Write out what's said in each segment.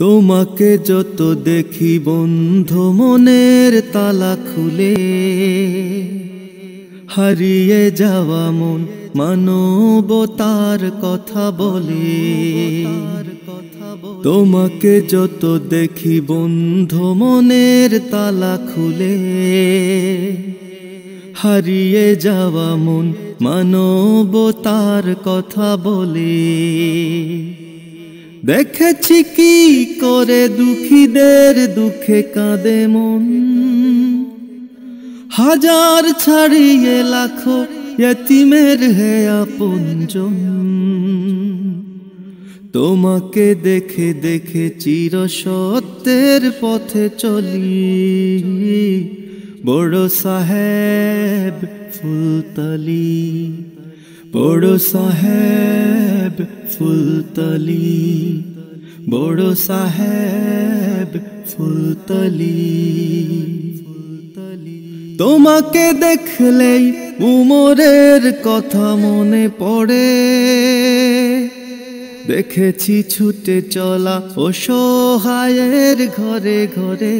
তোমাকে যত দেখি বন্ধু মনের তালা খুলে, হারিয়ে যাওয়া মন মানবতার কথা বলে। তোমাকে যত দেখি বন্ধু মনের তালা খুলে, হারিয়ে যাওয়া মন মানবতার কথা বলে। দেখেছি কি করে দুঃখীদের দুঃখে কাঁদে মন, হাজার ছাড়িয়ে লাখো ইয়তীমের হে আপনজন। তোমাকে দেখে দেখে চির সত্যের পথে চলি, বড় সাহেব ফুলতলি, বড় সাহেব ফুলতলি, বড় সাহেব ফুলতলি। তোমাকে দেখলেই উমরের কথা মনে পড়ে, দেখেছি ছুটে চলা অসহায়ের ঘরে ঘরে।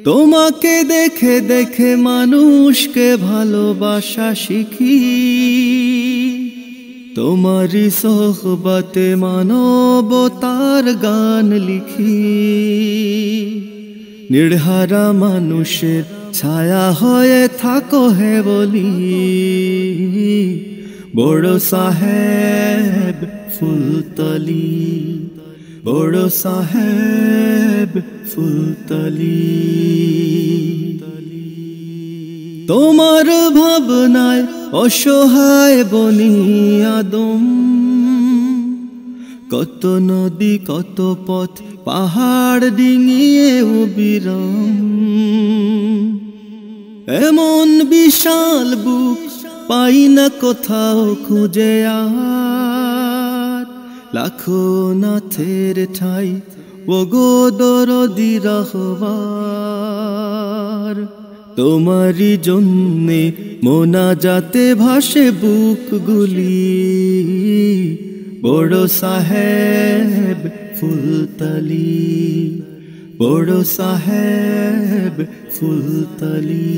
তোমাকে দেখে দেখে মানুষকে ভালোবাসা শিখি, তোমারি সোহবতে মানবতার গান লিখি। নির্হারা মানুষের ছায়া হয়ে থাকো হে বলি, বড় সাহেব ফুলতলি, বড় সাহেব ফুলতলি। তোমার ভাবনায় অসহায় বনি আদম, কত নদী কত পথ পাহাড় ডিঙিয়ে অবিরাম। এমন বিশাল বুক পাই না কোথাও খুঁজে আর, লাখো নাথের ঠাই ওগো দরদি রহবার। তোমারি জন্যে মোনাজাতে ভাসে বুকগুলি, বড় সাহেব ফুলতলি, বড় সাহেব ফুলতলি।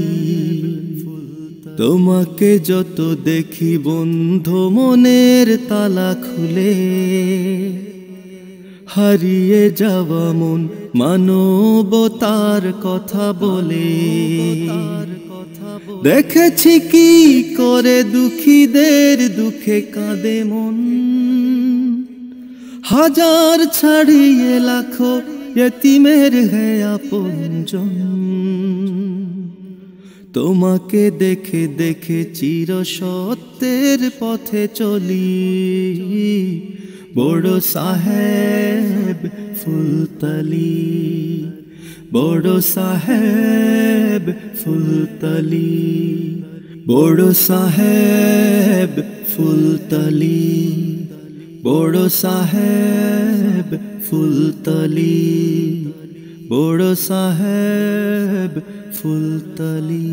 তোমাকে যত দেখি বন্ধু মনের তালা খুলে, হারিয়ে যাওয়া মন মানবতার কথা বলে। দেখেছি কি করে দুঃখীদের দুঃখে কাঁদে মন, হাজার ছাড়িয়ে লাখো ইয়তীমের হে আপনজন। তোমাকে দেখে দেখে চির সত্যের পথে চলি, বড় সাহেব ফুলতলি, বড় সাহেব ফুলতলি, বড় সাহেব ফুলতলি, বড় সাহেব ফুলতলি, বড় সাহেব ফুলতলি।